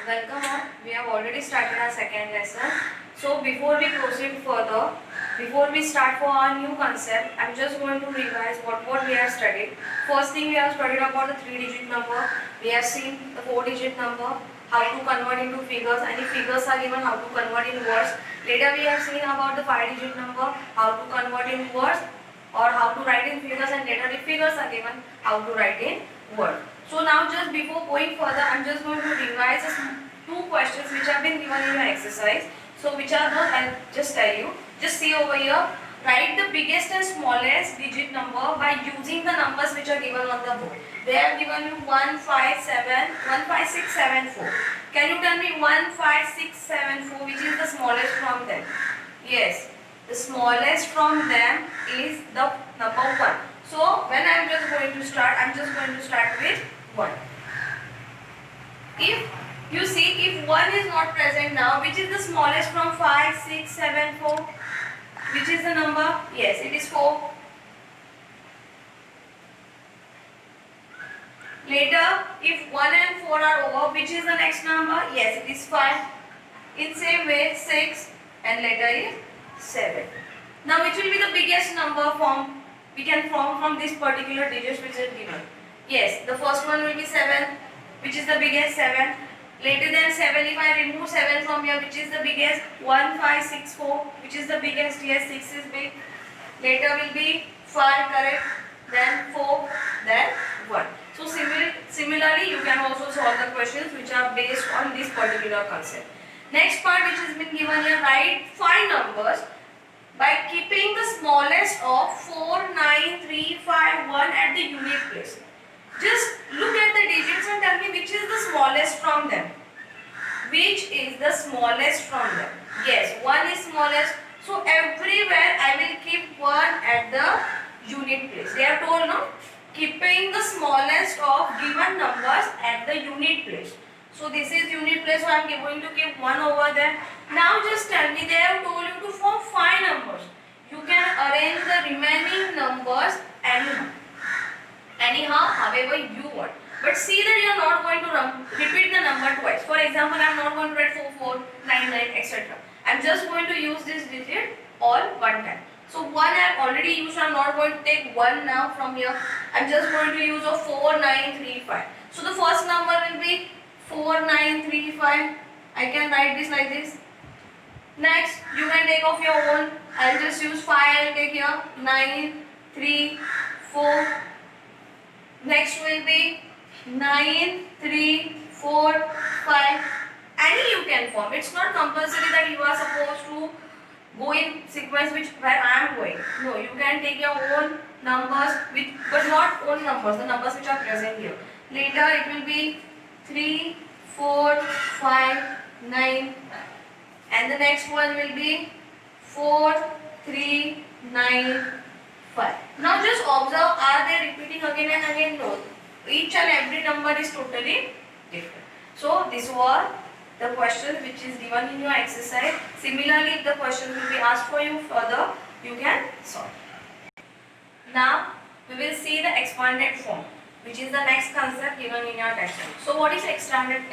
Welcome all. We have already started our second lesson. So before we proceed further, before we start for our new concept, I'm just going to revise what we have studied. First thing, we have studied about the 3-digit number. We have seen the 4-digit number, how to convert into figures, and if figures are given, how to convert in words. Later we have seen about the 5-digit number, how to convert in words or how to write in figures, and later if figures are given, how to write in words. So now just before going further, I'm just going to revise two questions which have been given in your exercise. So which are those? I'll just tell you. Just see over here. Write the biggest and smallest digit number by using the numbers which are given on the board. They have given you 15674. Can you tell me 15674 which is the smallest from them? Yes, the smallest from them is the number 1. So when I'm just going to start with 1. If you see, if 1 is not present now, which is the smallest from 5, 6, 7, 4? Which is the number? Yes, it is 4. Later, if 1 and 4 are over, which is the next number? Yes, it is 5. In same way, 6 and later is 7. Now, which will be the biggest number we can form from this particular digits which is given? Yes, the first one will be 7, which is the biggest, 7. Later than 7, if I remove 7 from here, which is the biggest? 1564, which is the biggest? Yes, 6 is big. Later will be 5, correct? Then 4, then 1. So similarly, you can also solve the questions which are based on this particular concept. Next part which has been given here, write 5 numbers by keeping the smallest of 4, 9, 3, 5, 1 at the unit place. Just look at the digits and tell me which is the smallest from them. Which is the smallest from them? Yes, 1 is smallest. So everywhere I will keep 1 at the unit place. They are told, no? Keeping the smallest of given numbers at the unit place. So this is unit place, so I am going to keep 1 over there. Now just tell me, they have told you to form 5 numbers. You can arrange the remaining numbers anyhow, however you want. But see that you are not going to repeat the number twice. For example, I am not going to write 4, 4, 9, 9, etc. I am just going to use this digit all one time. So 1 I have already used, I am not going to take 1 now from here. I am just going to use a 4, 9, 3, 5. So the first number will be 4, 9, 3, 5. I can write this like this. Next, you can take off your own. I will just use 5, I will take here 9, 3, 4. Next will be 9, 3, 4, 5. Any you can form. It's not compulsory that you are supposed to go in sequence where I am going. No, you can take your own numbers, but not own numbers, the numbers which are present here. Later it will be 3, 4, 5, 9. And the next one will be 4, 3, 9, 5. Now just observe, are they repeating again and again? No. Each and every number is totally different. So this was the question which is given in your exercise. Similarly, if the question will be asked for you further, you can solve. Now we will see the expanded form, which is the next concept given in your textbook. So what is expanded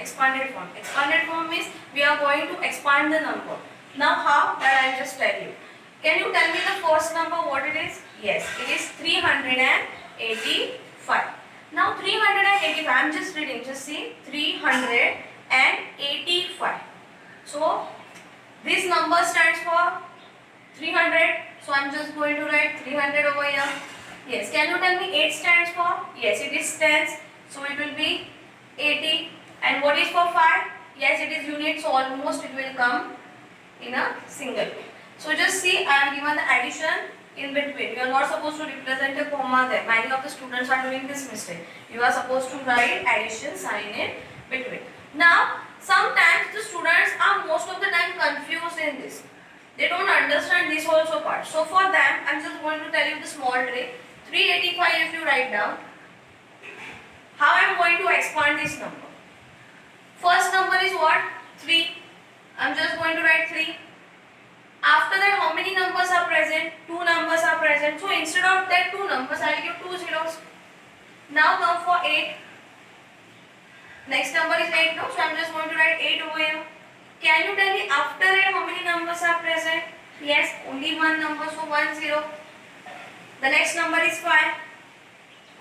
form? Expanded form means we are going to expand the number. Now how? That I will just tell you. Can you tell me the first number what it is? Yes, it is 385. Now 385, I am just reading, just see, 385. So this number stands for 300. So I am just going to write 300 over here. Yes, can you tell me 8 stands for? Yes, it is tens. So it will be 80. And what is for 5? Yes, it is unit. So almost it will come in a single way. So just see, I am given the addition in between. You are not supposed to represent a comma there. Many of the students are doing this mistake. You are supposed to write addition sign in between. Now, sometimes the students are most of the time confused in this. They don't understand this also part. So for them, I am just going to tell you the small trick. 385 if you write down. How I am going to expand this number? First number is what? 3. I am just going to write 3. After that, how many numbers are present? 2 numbers are present. So instead of that 2 numbers, I will give 2 zeros. Now come for 8. Next number is 8 now, so I am just going to write Can you tell me after it how many numbers are present? Yes, only one number, so 1 0. The next number is 5.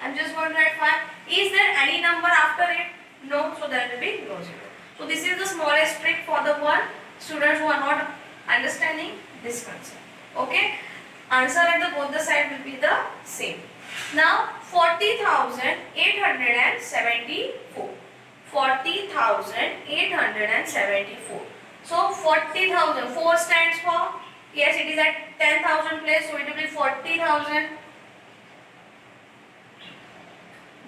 I'm just going to write 5. Is there any number after it? No, so there will be no 0. So this is the smallest trick for the one students who are not understanding this concept. Okay? Answer at the both the side will be the same. Now 40,874. 40,874. So 40,000. 4 stands for, yes, it is at 10,000 place, so it will be 40,000.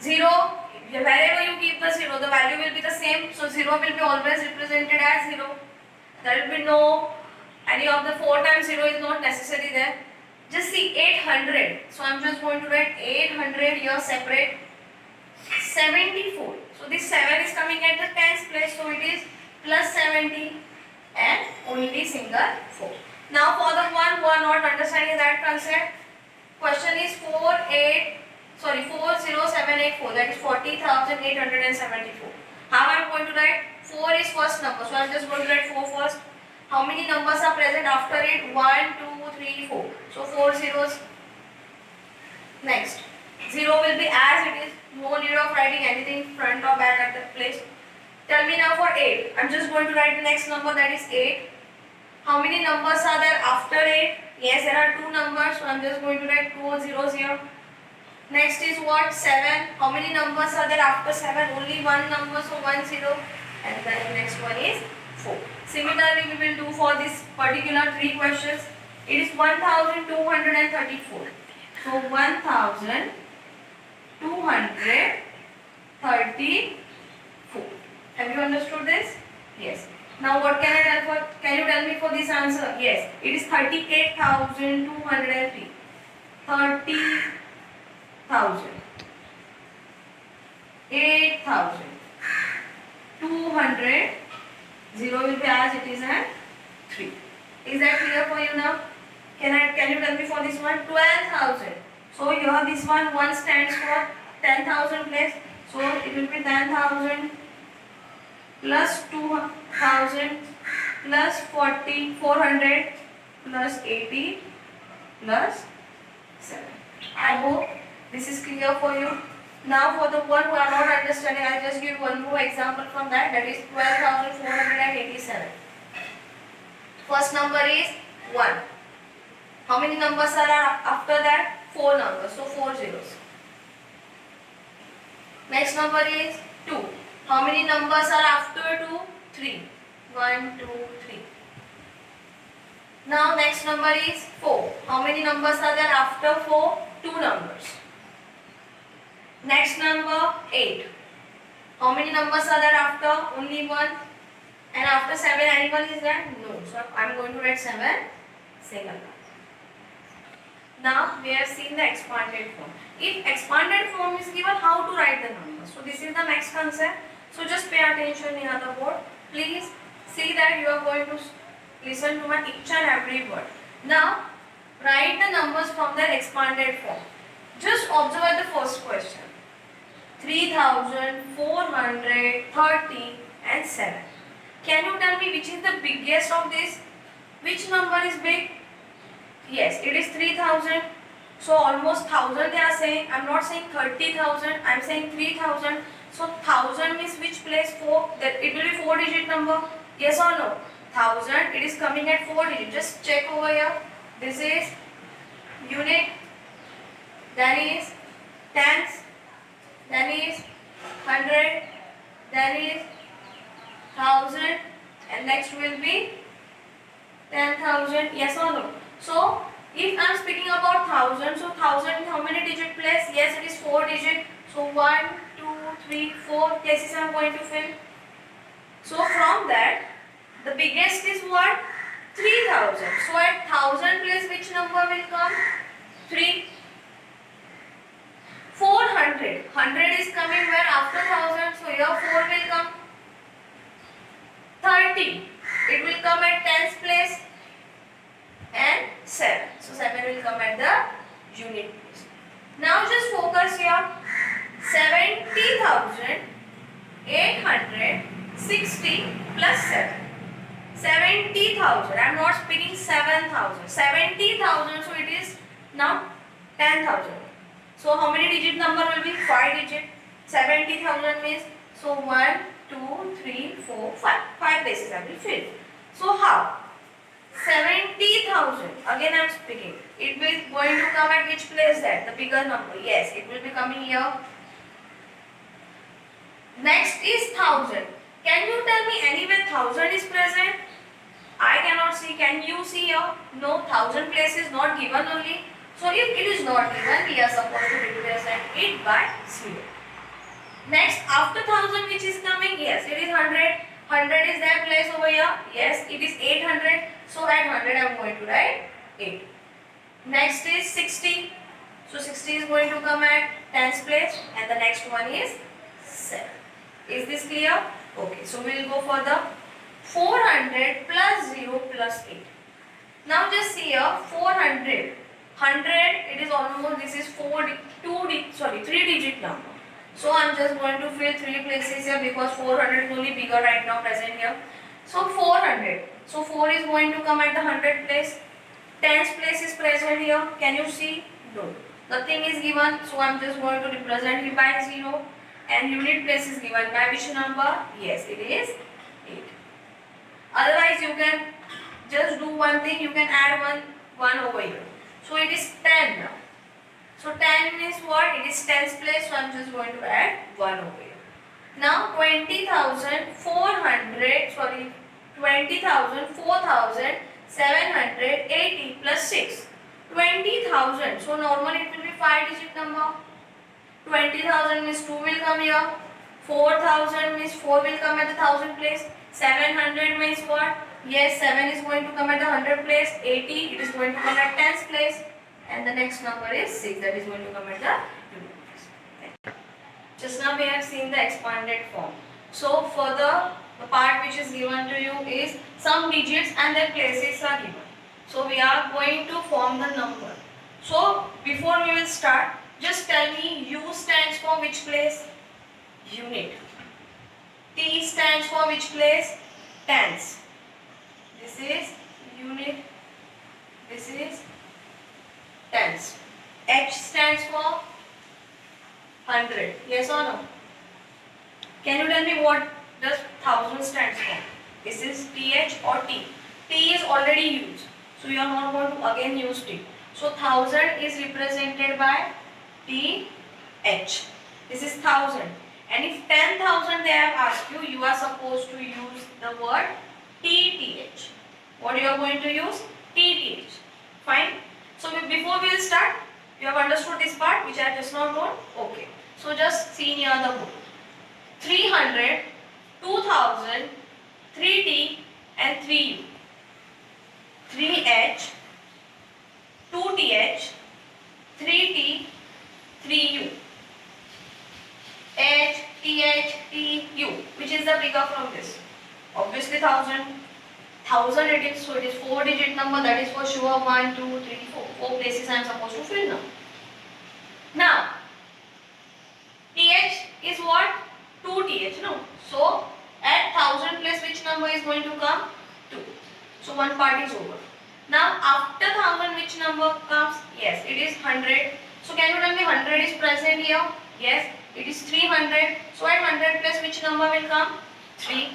0, wherever you keep the 0, the value will be the same. So 0 will be always represented as 0. There will be no, any of the 4 times 0 is not necessary there. Just see 800. So I am just going to write 800 here separate. 74. So this 7 is coming at the 10th place. So it is plus 70 and only single 4. Now for the one who are not understanding that concept, question is 40784, that is 40,874. How I am going to write? 4 is first number, so I am just going to write 4 first. How many numbers are present after it? 1, 2, 3, 4. So 4 zeros. Next, 0 will be as it is. No need of writing anything front or back at the place. Tell me now for 8. I am just going to write the next number, that is 8. How many numbers are there after 8? Yes, there are 2 numbers, so I am just going to write 2 zeros here. Next is what? 7. How many numbers are there after 7? Only one number, so 1 0. And then the next one is 4. Similarly, we will do for this particular 3 questions. It is 1234. So 1234. Have you understood this? Yes. Now what can I tell for? Can you tell me for this answer? Yes. It is 38,203. 30,000. 8,000. 200. 0 will be as it is at 3. Is that clear for you now? Can you tell me for this one? 12,000. So here this one stands for 10,000 place. So it will be 10,000 plus 2,000 plus 400 plus 80 plus 7. I hope this is clear for you. Now for the one who are not understanding, I will just give one more example from that. That is 12,487. First number is 1. How many numbers are after that? 4 numbers. So 4 zeros. Next number is 2. How many numbers are after 2? 3. 1, 2, 3. Now next number is 4. How many numbers are there after 4? 2 numbers. Next number 8. How many numbers are there after? Only 1. And after 7 anyone is there? No. So I am going to write 7 single. Now we have seen the expanded form. If expanded form is given, how to write the numbers? So this is the next concept. So just pay attention near the board. Please see that you are going to listen to my each and every word. Now write the numbers from the expanded form. Just observe the first question. 3,430 and 7. Can you tell me which is the biggest of this? Which number is big? Yes, it is 3,000. So almost 1,000 they are saying. I am not saying 30,000. I am saying 3,000. So 1,000 means which place? 4. That it will be 4-digit number. Yes or no? 1,000. It is coming at 4 digits. Just check over here. This is unit. Then is tens. Then is 100. Then is 1,000. And next will be 10,000. Yes or no? So if I am speaking about 1,000, so 1,000 how many digit place? Yes, it is 4 digit. So 1, 2, 3, 4 places I am going to fill. So from that, the biggest is what? 3,000. So at 1,000 place which number will come? 3. 400. 100 is coming where after 1,000. So here 4 will come. 30. It will come at 10th place. And 7. So 7 will come at the unit place. Now just focus here. 70,860 plus 7. 70,000. I am not speaking 7,000. 70,000. So it is now 10,000. So how many digit number will be? 5 digit. 70,000 means, so 1, 2, 3, 4, 5. 5 places I will fill. So how? 70,000. Again I am speaking. It will going to come at which place that? The bigger number. Yes, it will be coming here. Next is 1,000. Can you tell me anywhere 1,000 is present? I cannot see. Can you see here? No, 1,000 place is not given only. So if it is not given, we are supposed to represent it by 0. Next, after 1,000 which is coming? Yes, it is 100. 100 is that place over here? Yes, it is 800. So at 100 I am going to write 8. Next is 60. So 60 is going to come at 10th place, and the next one is 7. Is this clear? Okay, so we will go for the 400 plus 0 plus 8. Now just see here 400. 100, it is almost, this is 3 digit number. So I am just going to fill 3 places here because 400 is only bigger right now present here. So 400. So 4 is going to come at the 100 place. 10th place is present here. Can you see? No. Nothing is given. So I am just going to represent it by 0. And unit place is given by which number? Yes, it is 8. Otherwise you can just do one thing. You can add one over here. So it is 10 now. So 10 means what? It is 10th place. So I am just going to add 1 over here. Now 4,780 plus 6. 20,000. So normally it will be 5 digit number. 20,000 means 2 will come here. 4,000 means 4 will come at the 1,000 place. 700 means what? Yes, 7 is going to come at the 100 place. 80, it is going to come at 10th place. And the next number is 6, that is going to come at the unit place. Just now we have seen the expanded form. So further, the part which is given to you is some digits and their places are given. So we are going to form the number. So before we will start, just tell me U stands for which place? Unit. T stands for which place? Tens. This is unit. This is tens. H stands for 100. Yes or no? Can you tell me what does 1,000 stands for? This is TH or T. T is already used. So you are not going to again use T. So 1,000 is represented by TH. This is 1,000. And if 10,000 they have asked you, you are supposed to use the word TTH. What you are going to use? TTH. Fine. So before we will start, you have understood this part which I have just now told? Okay. So just see near the book. 300, 2,000, 3T and 3U. 3H, 2TH, 3T, 3U. H, TH, TU. Which is the bigger from this? Obviously 1,000. 1,000 it is, so it is 4 digit number, that is for sure 1, 2, 3, 4. 4 places I am supposed to fill now. Now, TH is what? 2TH, no? So, at 1,000 place which number is going to come? 2. So, one part is over. Now, after 1,000 which number comes? Yes, it is 100. So, can you tell me 100 is present here? Yes, it is 300. So, at 100 place which number will come? 3.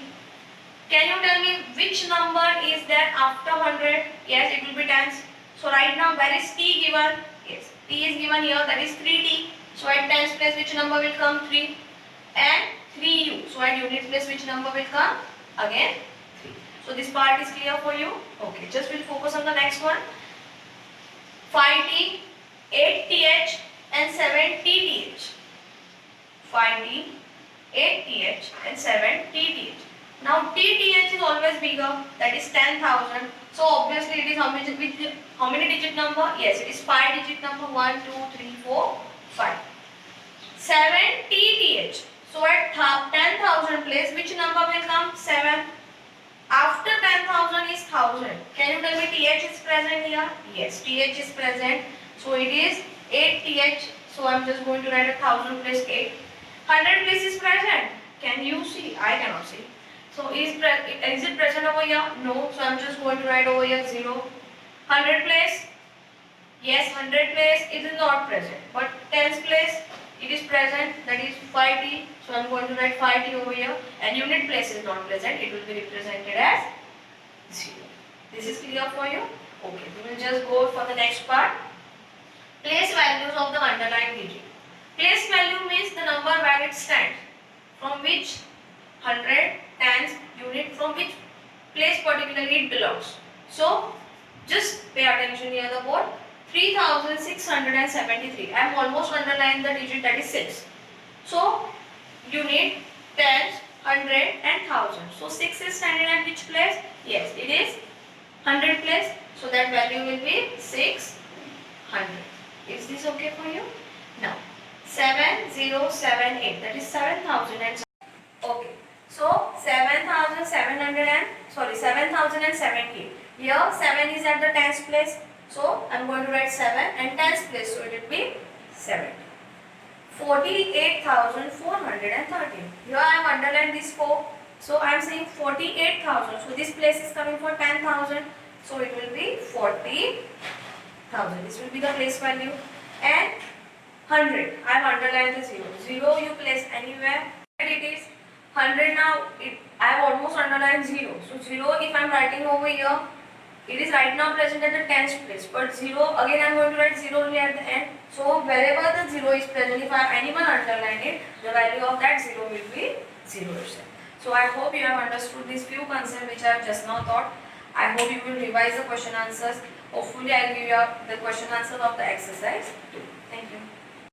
Can you tell me which number is there after 100? Yes, it will be tens. So right now where is T given? Yes, T is given here, that is 3T. So at tens place which number will come? 3. And 3U. So at unit place which number will come? Again 3. So this part is clear for you? Okay, just we'll focus on the next one. 5T, 8TH and 7TTH. 5T, 8TH and 7TTH. Now TTH is always bigger, that is 10,000. So obviously it is how many digit number? Yes, it is 5 digit number. 1, 2, 3, 4, 5. 7 TTH. So at 10,000 place, which number will come? 7. After 10,000 is 1,000. Can you tell me TH is present here? Yes, TH is present. So it is 8 TH. So I am just going to write 1,000 place 8. 100 place is present. Can you see? I cannot see. So is it present over here? No. So I'm just going to write over here 0. 100 place? Yes, 100 place it is not present. But tens place it is present, that is 5t. So I'm going to write 5t over here. And unit place is not present. It will be represented as 0. This is clear for you? Okay. We will just go for the next part. Place values of the underlying digit. Place value means the number where it stands. From which 100, tens, unit, from which place particularly it belongs. So just pay attention here the board. 3673. I am almost underlined the digit, that is 6. So unit, tens, 100 and 1000. So 6 is standing at which place? Yes, it is 100 place. So that value will be 600. Is this okay for you? Now 7078, that is 7000. Okay. So 7070. Here 7 is at the tens place. So I am going to write 7 and tens place. So it will be 70. 48,413. Here I have underlined this 4. So I am saying 48,000. So this place is coming for 10,000. So it will be 40,000. This will be the place value. And 100. I have underlined the 0. 0 you place anywhere. It is 100 now. I have almost underlined 0. So 0 if I am writing over here, it is right now present at the tens place. But 0 again I am going to write 0 only at the end. So wherever the 0 is present, if I have anyone underline it, the value of that 0 will be 0 itself. So I hope you have understood these few concepts which I have just now taught. I hope you will revise the question answers. Hopefully I will give you the question answers of the exercise too. Thank you.